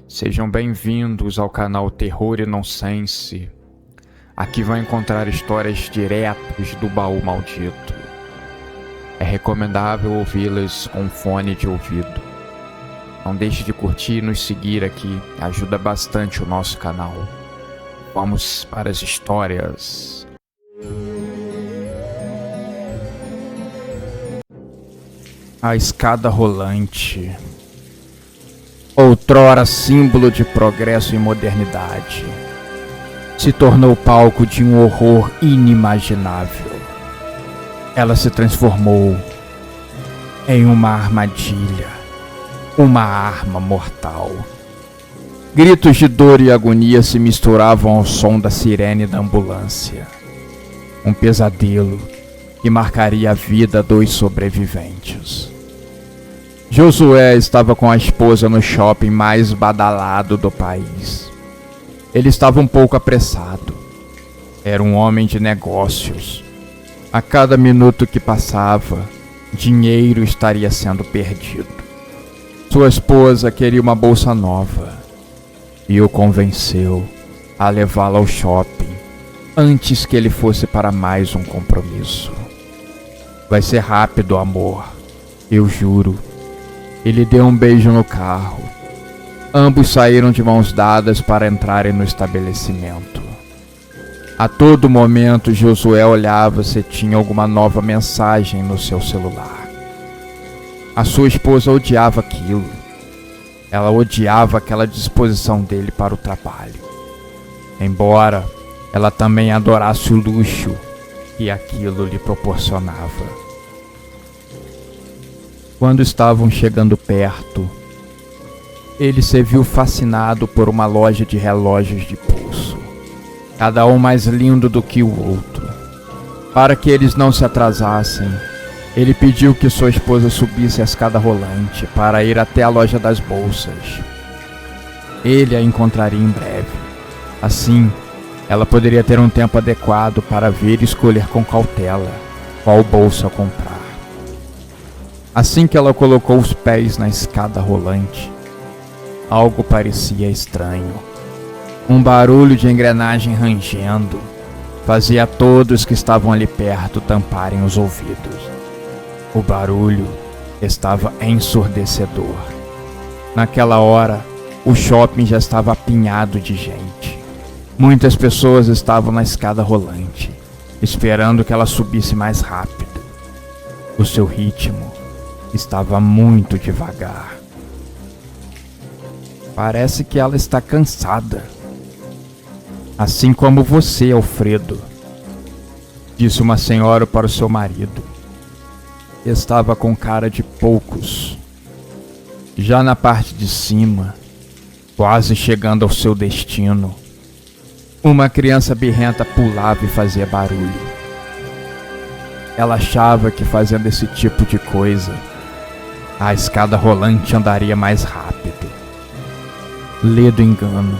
Sejam bem-vindos ao canal Terror e Nonsense. Aqui vão encontrar histórias diretas do baú maldito. É recomendável ouvi-las com fone de ouvido. Não deixe de curtir e nos seguir aqui, ajuda bastante o nosso canal. Vamos para as histórias. A escada rolante. Outrora símbolo de progresso e modernidade, se tornou palco de um horror inimaginável. Ela se transformou em uma armadilha, uma arma mortal. Gritos de dor e agonia se misturavam ao som da sirene da ambulância. Um pesadelo que marcaria a vida dos sobreviventes. Josué estava com a esposa no shopping mais badalado do país. Ele estava um pouco apressado. Era um homem de negócios. A cada minuto que passava, dinheiro estaria sendo perdido. Sua esposa queria uma bolsa nova e o convenceu a levá-la ao shopping antes que ele fosse para mais um compromisso. Vai ser rápido, amor, eu juro. Ele deu um beijo no carro. Ambos saíram de mãos dadas para entrarem no estabelecimento. A todo momento, Josué olhava se tinha alguma nova mensagem no seu celular. A sua esposa odiava aquilo. Ela odiava aquela disposição dele para o trabalho. Embora ela também adorasse o luxo que aquilo lhe proporcionava. Quando estavam chegando perto, ele se viu fascinado por uma loja de relógios de pulso, cada um mais lindo do que o outro. Para que eles não se atrasassem, ele pediu que sua esposa subisse a escada rolante para ir até a loja das bolsas. Ele a encontraria em breve. Assim, ela poderia ter um tempo adequado para ver e escolher com cautela qual bolsa comprar. Assim que ela colocou os pés na escada rolante, algo parecia estranho. Um barulho de engrenagem rangendo fazia todos que estavam ali perto tamparem os ouvidos. O barulho estava ensurdecedor. Naquela hora, o shopping já estava apinhado de gente. Muitas pessoas estavam na escada rolante, esperando que ela subisse mais rápido. O seu ritmo estava muito devagar. Parece que ela está cansada. Assim como você, Alfredo, disse uma senhora para o seu marido. Estava com cara de poucos. Já na parte de cima, quase chegando ao seu destino, uma criança birrenta pulava e fazia barulho. Ela achava que fazendo esse tipo de coisa, a escada rolante andaria mais rápido. Ledo engano.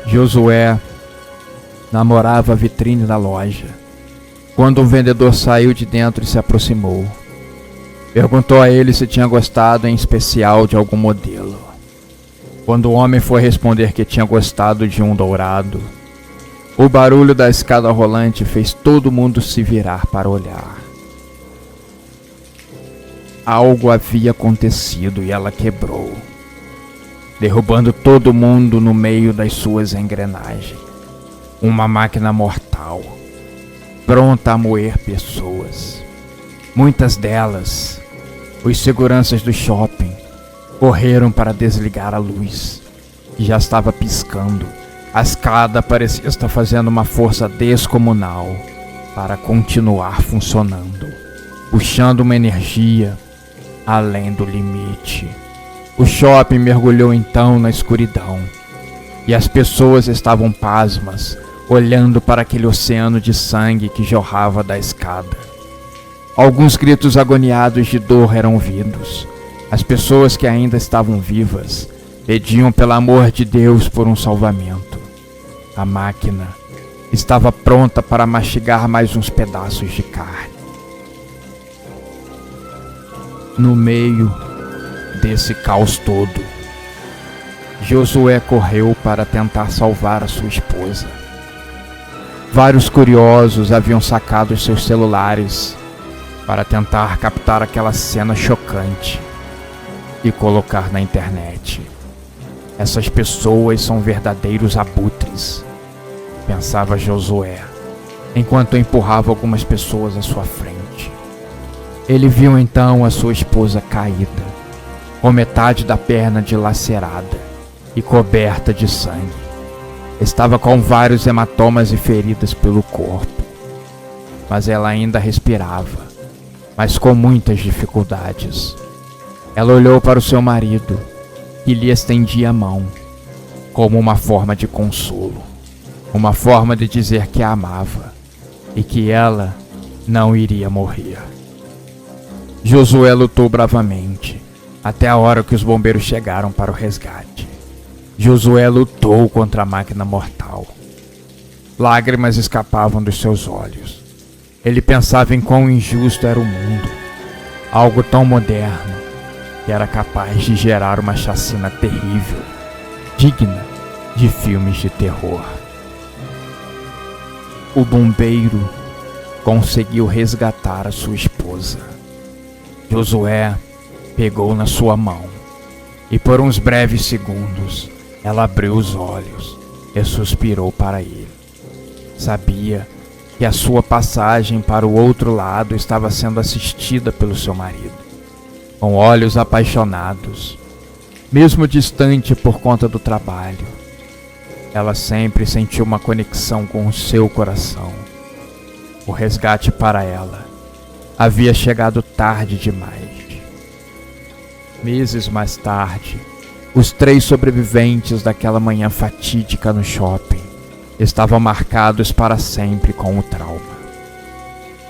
Josué namorava a vitrine da loja, quando um vendedor saiu de dentro e se aproximou. Perguntou a ele se tinha gostado em especial de algum modelo. Quando o homem foi responder que tinha gostado de um dourado, o barulho da escada rolante fez todo mundo se virar para olhar. Algo havia acontecido e ela quebrou, derrubando todo mundo no meio das suas engrenagens. Uma máquina mortal, pronta a moer pessoas. Muitas delas, os seguranças do shopping, correram para desligar a luz, que já estava piscando. A escada parecia estar fazendo uma força descomunal para continuar funcionando, puxando uma energia além do limite. O shopping mergulhou então na escuridão, e as pessoas estavam pasmas, olhando para aquele oceano de sangue que jorrava da escada. Alguns gritos agoniados de dor eram ouvidos. As pessoas que ainda estavam vivas pediam pelo amor de Deus por um salvamento. A máquina estava pronta para mastigar mais uns pedaços de carne. No meio desse caos todo, Josué correu para tentar salvar a sua esposa. Vários curiosos haviam sacado os seus celulares para tentar captar aquela cena chocante e colocar na internet. Essas pessoas são verdadeiros abutres, pensava Josué, enquanto empurrava algumas pessoas à sua frente. Ele viu então a sua esposa caída, com metade da perna dilacerada e coberta de sangue. Estava com vários hematomas e feridas pelo corpo, mas ela ainda respirava, mas com muitas dificuldades. Ela olhou para o seu marido, que lhe estendia a mão, como uma forma de consolo, uma forma de dizer que a amava e que ela não iria morrer. Josué lutou bravamente, até a hora que os bombeiros chegaram para o resgate. Josué lutou contra a máquina mortal. Lágrimas escapavam dos seus olhos. Ele pensava em quão injusto era o mundo, algo tão moderno que era capaz de gerar uma chacina terrível, digna de filmes de terror. O bombeiro conseguiu resgatar a sua esposa. Josué pegou na sua mão e por uns breves segundos ela abriu os olhos e suspirou para ele. Sabia que a sua passagem para o outro lado estava sendo assistida pelo seu marido, com olhos apaixonados, mesmo distante por conta do trabalho. Ela sempre sentiu uma conexão com o seu coração. O resgate para ela havia chegado tarde demais. Meses mais tarde, os 3 sobreviventes daquela manhã fatídica no shopping estavam marcados para sempre com o trauma.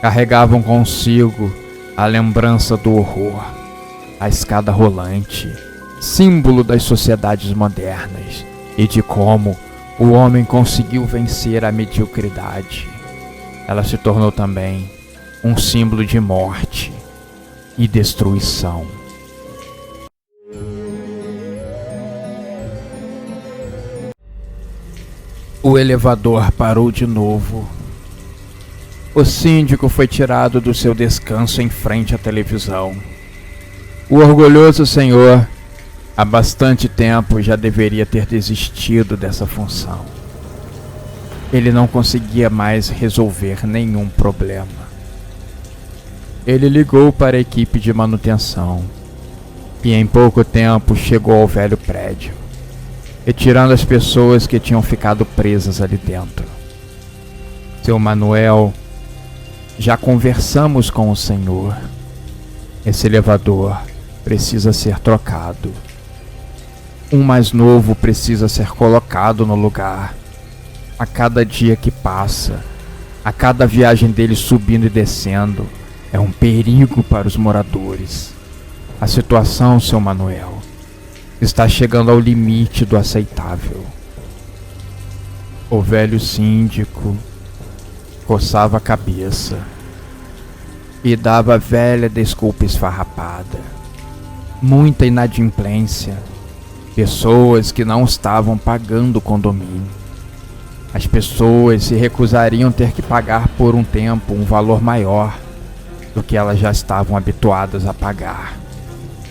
Carregavam consigo a lembrança do horror, a escada rolante, símbolo das sociedades modernas e de como o homem conseguiu vencer a mediocridade. Ela se tornou também um símbolo de morte e destruição. O elevador parou de novo. O síndico foi tirado do seu descanso em frente à televisão. O orgulhoso senhor, há bastante tempo, já deveria ter desistido dessa função. Ele não conseguia mais resolver nenhum problema. Ele ligou para a equipe de manutenção e em pouco tempo chegou ao velho prédio, retirando as pessoas que tinham ficado presas ali dentro. Seu Manuel, já conversamos com o senhor. Esse elevador precisa ser trocado. Um mais novo precisa ser colocado no lugar. A cada dia que passa, a cada viagem dele subindo e descendo, é um perigo para os moradores. A situação, seu Manuel, está chegando ao limite do aceitável. O velho síndico coçava a cabeça e dava a velha desculpa esfarrapada. Muita inadimplência, pessoas que não estavam pagando o condomínio. As pessoas se recusariam ter que pagar por um tempo um valor maior do que elas já estavam habituadas a pagar.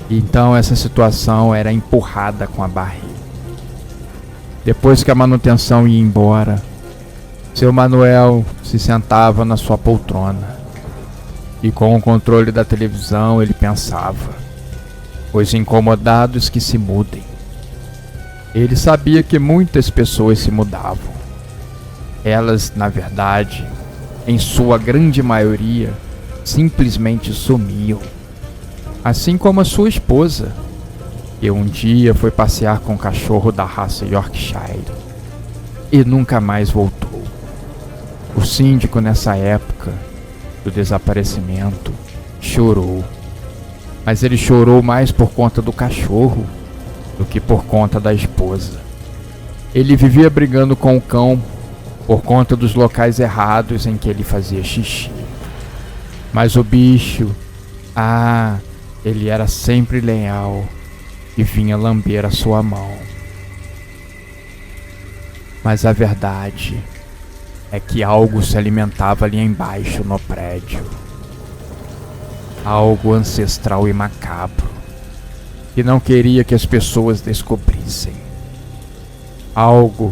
Então essa situação era empurrada com a barriga. Depois que a manutenção ia embora, seu Manuel se sentava na sua poltrona e com o controle da televisão ele pensava: os incomodados que se mudem. Ele sabia que muitas pessoas se mudavam. Elas, na verdade, em sua grande maioria, simplesmente sumiam. Assim como a sua esposa, que um dia foi passear com um cachorro da raça Yorkshire e nunca mais voltou. O síndico, nessa época do desaparecimento, chorou. Mas ele chorou mais por conta do cachorro do que por conta da esposa. Ele vivia brigando com o cão por conta dos locais errados em que ele fazia xixi. Mas o bicho, ele era sempre leal e vinha lamber a sua mão. Mas a verdade é que algo se alimentava ali embaixo no prédio. Algo ancestral e macabro, que não queria que as pessoas descobrissem. Algo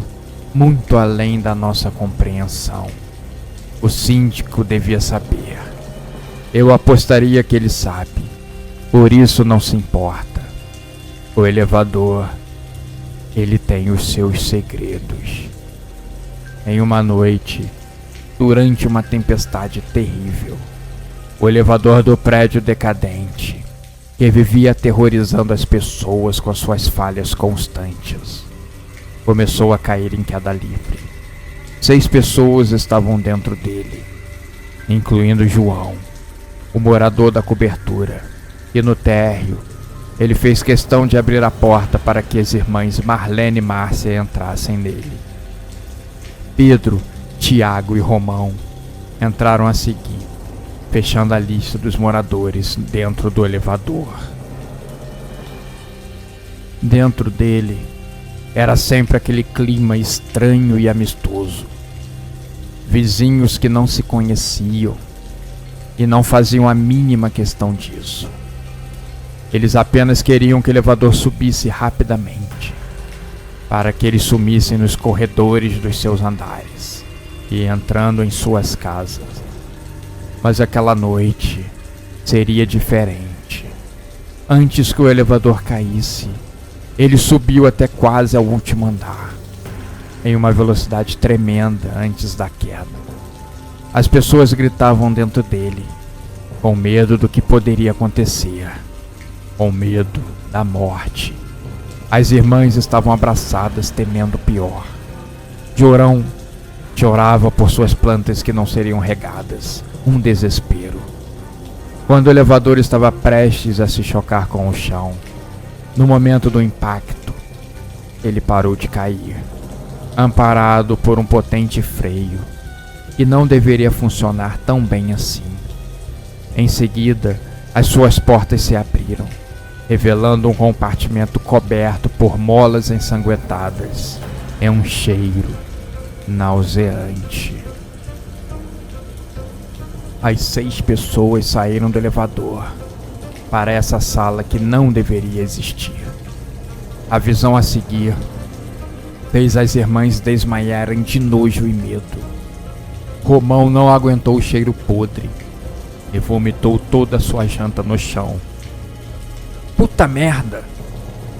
muito além da nossa compreensão. O síndico devia saber. Eu apostaria que ele sabe, por isso não se importa. O elevador, ele tem os seus segredos. Em uma noite, durante uma tempestade terrível, o elevador do prédio decadente, que vivia aterrorizando as pessoas com suas falhas constantes, começou a cair em queda livre. 6 pessoas estavam dentro dele, incluindo João, o morador da cobertura, e no térreo, ele fez questão de abrir a porta para que as irmãs Marlene e Márcia entrassem nele. Pedro, Tiago e Romão entraram a seguir, fechando a lista dos moradores dentro do elevador. Dentro dele, era sempre aquele clima estranho e amistoso. Vizinhos que não se conheciam e não faziam a mínima questão disso. Eles apenas queriam que o elevador subisse rapidamente, para que eles sumissem nos corredores dos seus andares e entrando em suas casas. Mas aquela noite seria diferente. Antes que o elevador caísse, ele subiu até quase ao último andar, em uma velocidade tremenda antes da queda. As pessoas gritavam dentro dele, com medo do que poderia acontecer, com medo da morte. As irmãs estavam abraçadas, temendo o pior. João chorava por suas plantas que não seriam regadas, um desespero. Quando o elevador estava prestes a se chocar com o chão, no momento do impacto, ele parou de cair, amparado por um potente freio, que não deveria funcionar tão bem assim. Em seguida, as suas portas se abriram, revelando um compartimento coberto por molas ensanguentadas e um cheiro nauseante. As 6 pessoas saíram do elevador para essa sala que não deveria existir. A visão a seguir fez as irmãs desmaiarem de nojo e medo. Romão não aguentou o cheiro podre e vomitou toda a sua janta no chão. Puta merda!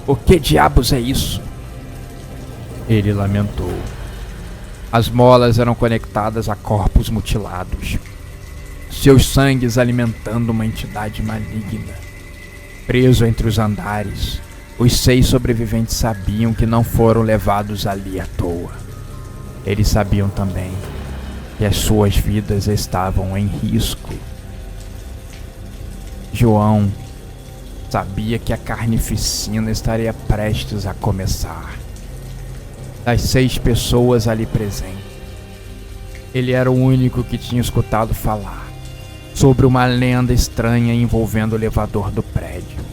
O que diabos é isso? Ele lamentou. As molas eram conectadas a corpos mutilados, seus sangues alimentando uma entidade maligna. Preso entre os andares, os 6 sobreviventes sabiam que não foram levados ali à toa. Eles sabiam também que as suas vidas estavam em risco. João sabia que a carnificina estaria prestes a começar. Das 6 pessoas ali presentes, ele era o único que tinha escutado falar sobre uma lenda estranha envolvendo o elevador do prédio.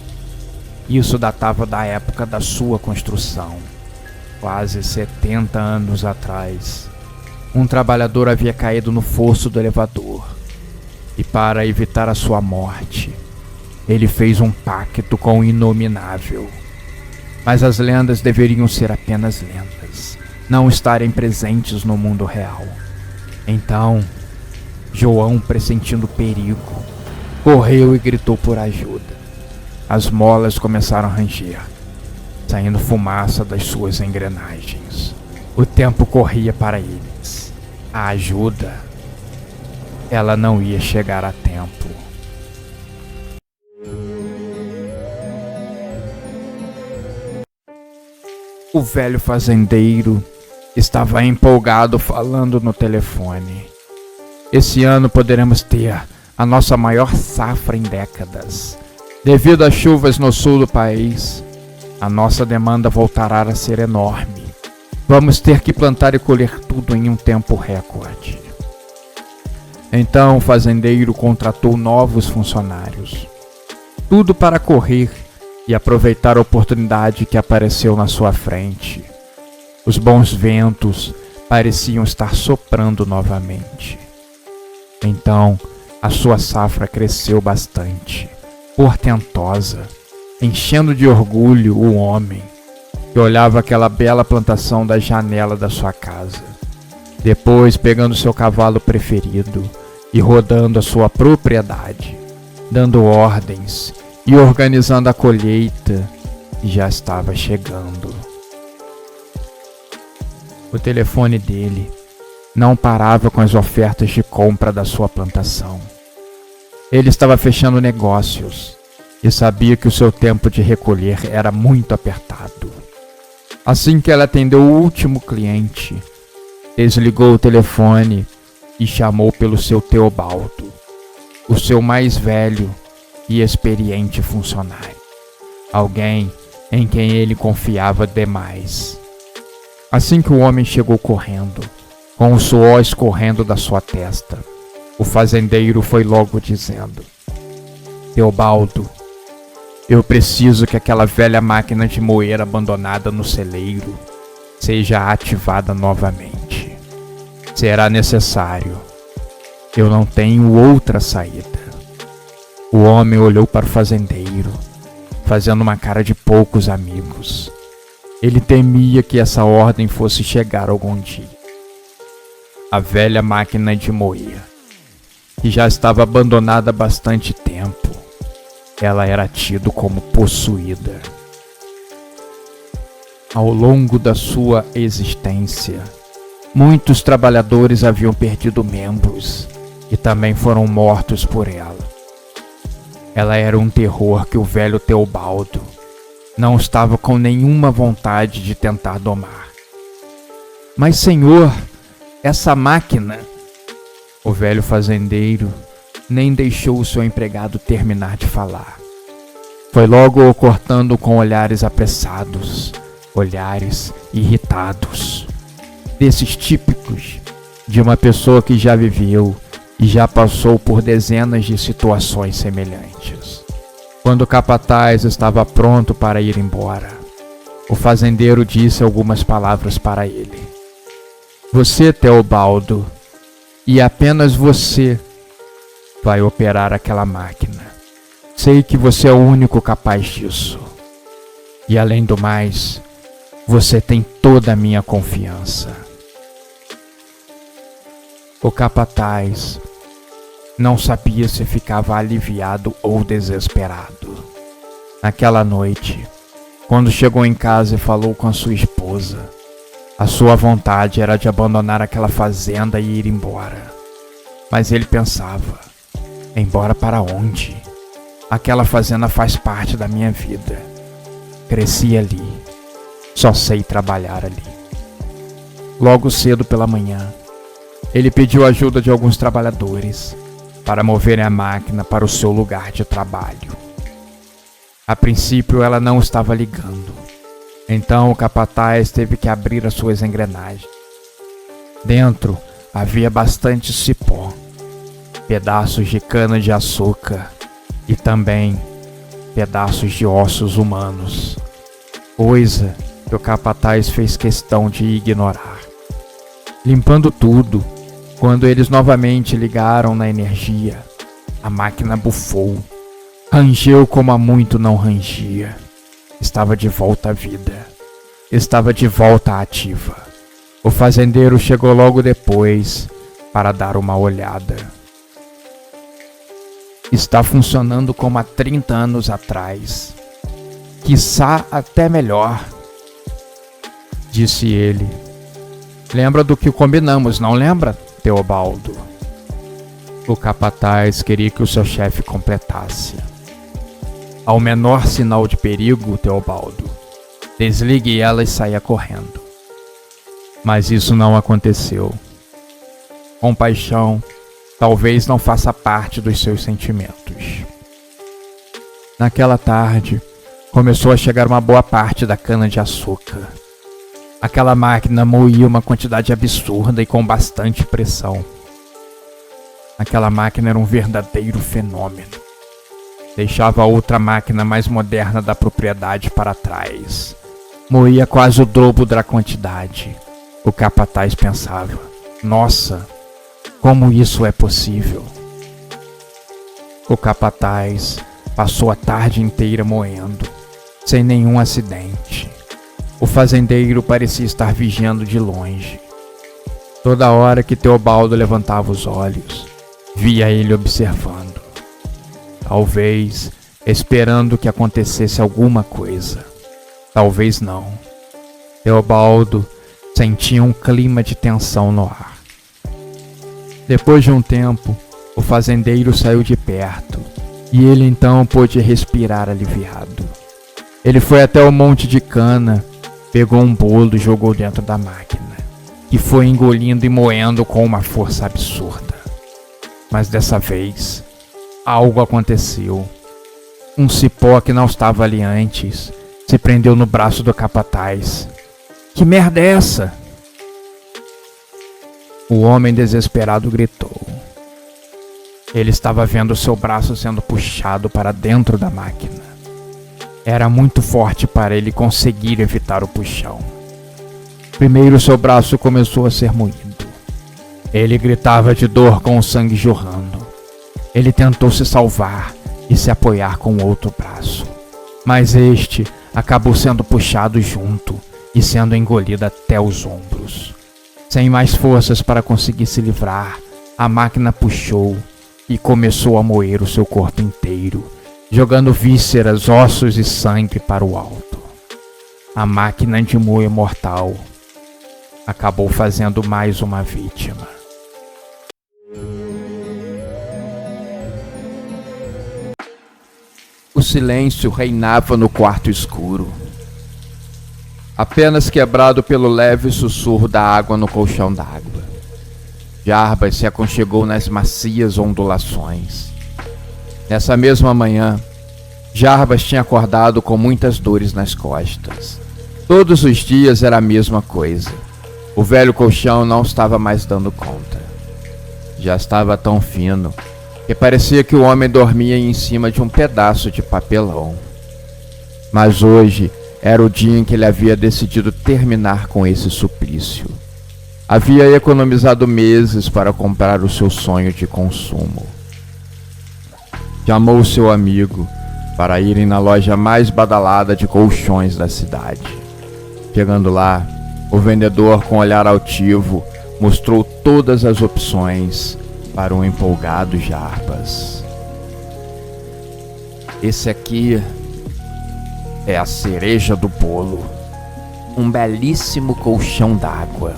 Isso datava da época da sua construção, quase 70 anos atrás. Um trabalhador havia caído no fosso do elevador e, para evitar a sua morte, ele fez um pacto com o Inominável. Mas as lendas deveriam ser apenas lendas, não estarem presentes no mundo real. Então, João, pressentindo perigo, correu e gritou por ajuda. As molas começaram a ranger, saindo fumaça das suas engrenagens. O tempo corria para eles. A ajuda, ela não ia chegar a tempo. O velho fazendeiro estava empolgado falando no telefone. Esse ano poderemos ter a nossa maior safra em décadas. Devido às chuvas no sul do país, a nossa demanda voltará a ser enorme. Vamos ter que plantar e colher tudo em um tempo recorde. Então o fazendeiro contratou novos funcionários. Tudo para correr e aproveitar a oportunidade que apareceu na sua frente. Os bons ventos pareciam estar soprando novamente. Então, a sua safra cresceu bastante, portentosa, enchendo de orgulho o homem que olhava aquela bela plantação da janela da sua casa. Depois, pegando seu cavalo preferido e rodando a sua propriedade, dando ordens e organizando a colheita que já estava chegando. O telefone dele não parava com as ofertas de compra da sua plantação. Ele estava fechando negócios e sabia que o seu tempo de recolher era muito apertado. Assim que ela atendeu o último cliente, desligou o telefone e chamou pelo seu Teobaldo, o seu mais velho e experiente funcionário, alguém em quem ele confiava demais. Assim que o homem chegou correndo, com o suor escorrendo da sua testa, o fazendeiro foi logo dizendo: Teobaldo, eu preciso que aquela velha máquina de moer abandonada no celeiro seja ativada novamente. Será necessário. Eu não tenho outra saída. O homem olhou para o fazendeiro, fazendo uma cara de poucos amigos. Ele temia que essa ordem fosse chegar algum dia. A velha máquina de moer, que já estava abandonada há bastante tempo, ela era tida como possuída. Ao longo da sua existência, muitos trabalhadores haviam perdido membros e também foram mortos por ela. Ela era um terror que o velho Teobaldo não estava com nenhuma vontade de tentar domar. Mas, senhor, essa máquina... O velho fazendeiro nem deixou o seu empregado terminar de falar. Foi logo o cortando com olhares apressados, olhares irritados, desses típicos de uma pessoa que já viveu e já passou por dezenas de situações semelhantes. Quando o capataz estava pronto para ir embora, o fazendeiro disse algumas palavras para ele. Você, Teobaldo, e apenas você, vai operar aquela máquina. Sei que você é o único capaz disso. E além do mais, você tem toda a minha confiança. O capataz não sabia se ficava aliviado ou desesperado. Naquela noite, quando chegou em casa e falou com a sua esposa, a sua vontade era de abandonar aquela fazenda e ir embora. Mas ele pensava: embora para onde? Aquela fazenda faz parte da minha vida. Cresci ali. Só sei trabalhar ali. Logo cedo pela manhã, ele pediu ajuda de alguns trabalhadores para moverem a máquina para o seu lugar de trabalho. A princípio ela não estava ligando. Então o capataz teve que abrir as suas engrenagens. Dentro havia bastante cipó, pedaços de cana-de-açúcar e também pedaços de ossos humanos, coisa que o capataz fez questão de ignorar. Limpando tudo, quando eles novamente ligaram na energia, a máquina bufou, rangeu como há muito não rangia. Estava de volta à vida, estava de volta ativa. O fazendeiro chegou logo depois para dar uma olhada. Está funcionando como há 30 anos atrás, quiçá até melhor, disse ele. Lembra do que combinamos, não lembra, Teobaldo? O capataz queria que o seu chefe completasse. Ao menor sinal de perigo, Teobaldo, desligue ela e saia correndo. Mas isso não aconteceu. Compaixão talvez não faça parte dos seus sentimentos. Naquela tarde, começou a chegar uma boa parte da cana-de-açúcar. Aquela máquina moía uma quantidade absurda e com bastante pressão. Aquela máquina era um verdadeiro fenômeno. Deixava a outra máquina mais moderna da propriedade para trás, Moía quase o dobro da quantidade. O capataz pensava: nossa, como isso é possível? O capataz passou a tarde inteira moendo, sem nenhum acidente. O fazendeiro parecia estar vigiando de longe. Toda hora que Teobaldo levantava os olhos, via ele observando. Talvez esperando que acontecesse alguma coisa. Talvez não. Teobaldo sentia um clima de tensão no ar. Depois de um tempo, o fazendeiro saiu de perto e ele então pôde respirar aliviado. Ele foi até o monte de cana, pegou um bolo e jogou dentro da máquina, que foi engolindo e moendo com uma força absurda. Mas dessa vez, algo aconteceu. Um cipó que não estava ali antes se prendeu no braço do capataz. Que merda é essa? O homem desesperado gritou. Ele estava vendo seu braço sendo puxado para dentro da máquina. Era muito forte para ele conseguir evitar o puxão. Primeiro seu braço começou a ser moído. Ele gritava de dor com o sangue jorrando. Ele tentou se salvar e se apoiar com o outro braço, mas este acabou sendo puxado junto e sendo engolido até os ombros. Sem mais forças para conseguir se livrar, a máquina puxou e começou a moer o seu corpo inteiro, jogando vísceras, ossos e sangue para o alto. A máquina de moer mortal acabou fazendo mais uma vítima. O silêncio reinava no quarto escuro, apenas quebrado pelo leve sussurro da água no colchão d'água. Jarbas se aconchegou nas macias ondulações. Nessa mesma manhã, Jarbas tinha acordado com muitas dores nas costas. Todos os dias era a mesma coisa. O velho colchão não estava mais dando conta. Já estava tão fino que parecia que o homem dormia em cima de um pedaço de papelão. Mas hoje era o dia em que ele havia decidido terminar com esse suplício. Havia economizado meses para comprar o seu sonho de consumo. Chamou seu amigo para irem na loja mais badalada de colchões da cidade. Chegando lá, o vendedor, com olhar altivo, mostrou todas as opções para um empolgado Jarbas. Esse aqui é a cereja do bolo. Um belíssimo colchão d'água.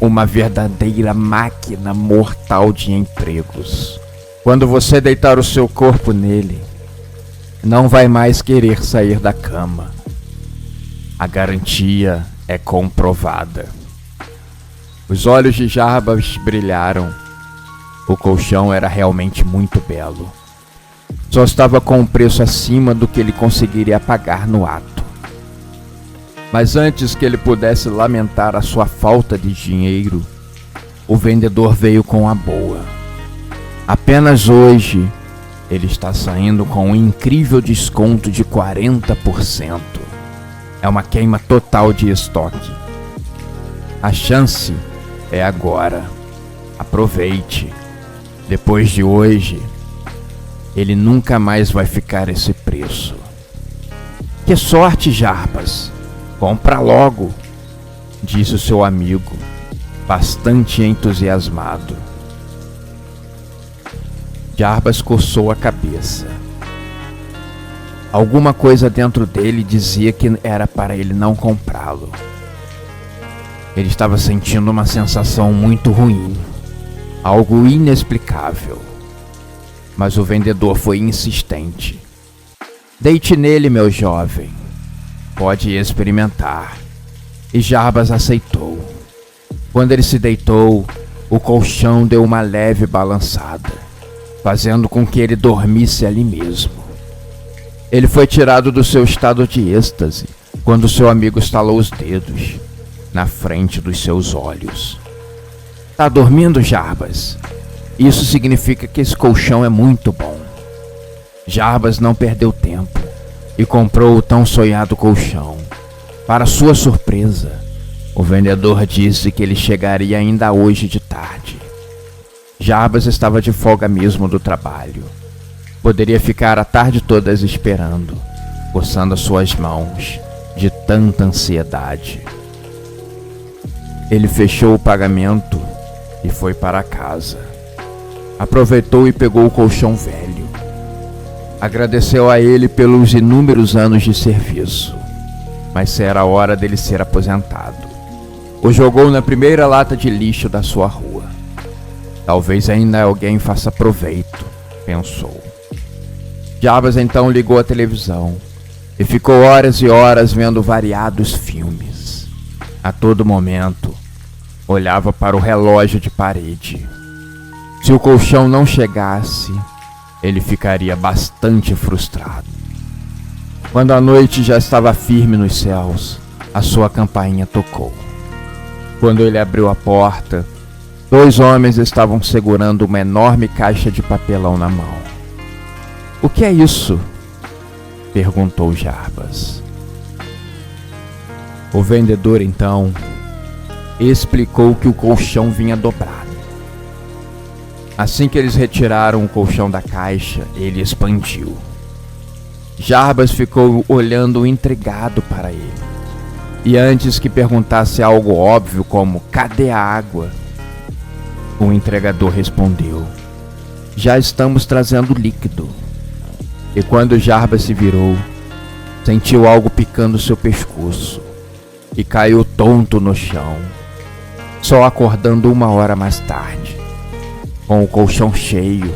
Uma verdadeira máquina mortal de empregos. Quando você deitar o seu corpo nele, não vai mais querer sair da cama. A garantia é comprovada. Os olhos de Jarbas brilharam. O colchão era realmente muito belo. Só estava com um preço acima do que ele conseguiria pagar no ato. Mas antes que ele pudesse lamentar a sua falta de dinheiro, o vendedor veio com a boa. Apenas hoje, ele está saindo com um incrível desconto de 40%. É uma queima total de estoque. A chance é agora. Aproveite. Depois de hoje, ele nunca mais vai ficar esse preço. Que sorte, Jarbas! Compra logo, disse o seu amigo, bastante entusiasmado. Jarbas coçou a cabeça. Alguma coisa dentro dele dizia que era para ele não comprá-lo. Ele estava sentindo uma sensação muito ruim, algo inexplicável. Mas o vendedor foi insistente. Deite nele, meu jovem. Pode experimentar. E Jarbas aceitou. Quando ele se deitou, o colchão deu uma leve balançada, fazendo com que ele dormisse ali mesmo. Ele foi tirado do seu estado de êxtase quando seu amigo estalou os dedos na frente dos seus olhos. Tá dormindo, Jarbas? Isso significa que esse colchão é muito bom. Jarbas não perdeu tempo e comprou o tão sonhado colchão. Para sua surpresa, o vendedor disse que ele chegaria ainda hoje de tarde. Jarbas estava de folga mesmo do trabalho. Poderia ficar a tarde toda esperando, coçando as suas mãos de tanta ansiedade. Ele fechou o pagamento e foi para casa. Aproveitou e pegou o colchão velho. Agradeceu a ele pelos inúmeros anos de serviço, mas era a hora dele ser aposentado. O jogou na primeira lata de lixo da sua rua. Talvez ainda alguém faça proveito, pensou. Jarbas então ligou a televisão e ficou horas e horas vendo variados filmes. A todo momento, olhava para o relógio de parede. Se o colchão não chegasse, ele ficaria bastante frustrado. Quando a noite já estava firme nos céus, a sua campainha tocou. Quando ele abriu a porta, 2 homens estavam segurando uma enorme caixa de papelão na mão. "O que é isso?" perguntou Jarbas. O vendedor então explicou que o colchão vinha dobrado. Assim que eles retiraram o colchão da caixa, ele expandiu. Jarbas ficou olhando intrigado para ele. E antes que perguntasse algo óbvio como "Cadê a água?", o entregador respondeu: "Já estamos trazendo líquido." E quando Jarbas se virou, sentiu algo picando seu pescoço e caiu tonto no chão, só acordando 1 hora mais tarde, com o colchão cheio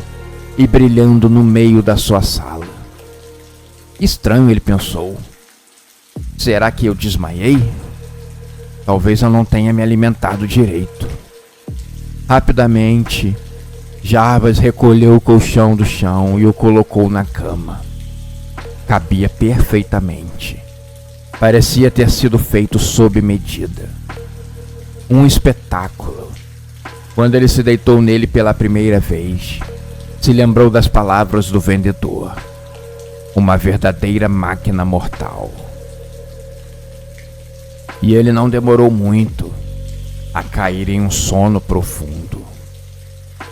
e brilhando no meio da sua sala. Estranho, ele pensou. Será que eu desmaiei? Talvez eu não tenha me alimentado direito. Rapidamente, Jarbas recolheu o colchão do chão e o colocou na cama. Cabia perfeitamente. Parecia ter sido feito sob medida. Um espetáculo. Quando ele se deitou nele pela primeira vez, se lembrou das palavras do vendedor. Uma verdadeira máquina mortal. E ele não demorou muito a cair em um sono profundo,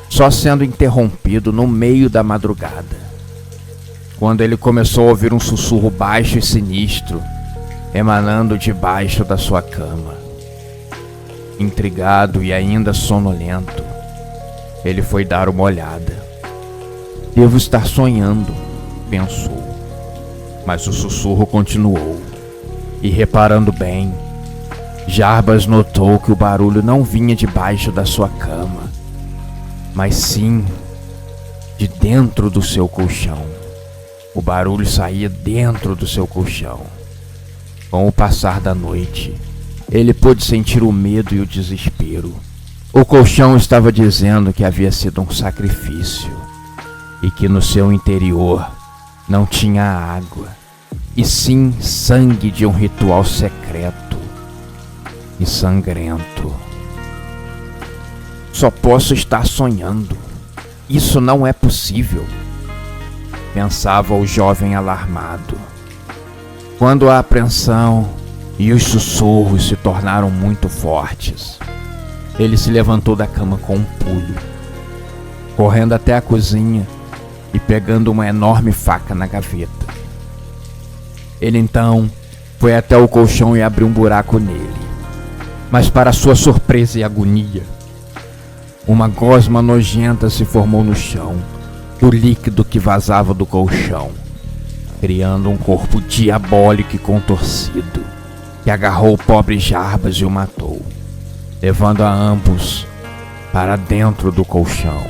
só sendo interrompido no meio da madrugada, quando ele começou a ouvir um sussurro baixo e sinistro emanando debaixo da sua cama. Intrigado e ainda sonolento, ele foi dar uma olhada. Devo estar sonhando, pensou, mas o sussurro continuou, e reparando bem, Jarbas notou que o barulho não vinha debaixo da sua cama, mas sim de dentro do seu colchão. O barulho saía dentro do seu colchão. Com o passar da noite, ele pôde sentir o medo e o desespero. O colchão estava dizendo que havia sido um sacrifício e que no seu interior não tinha água, e sim sangue de um ritual secreto e sangrento. Só posso estar sonhando. Isso não é possível, pensava o jovem alarmado. Quando a apreensão e os sussurros se tornaram muito fortes, ele se levantou da cama com um pulo, correndo até a cozinha e pegando uma enorme faca na gaveta. Ele então foi até o colchão e abriu um buraco nele. Mas para sua surpresa e agonia, uma gosma nojenta se formou no chão, do líquido que vazava do colchão, criando um corpo diabólico e contorcido, que agarrou o pobre Jarbas e o matou, levando a ambos para dentro do colchão.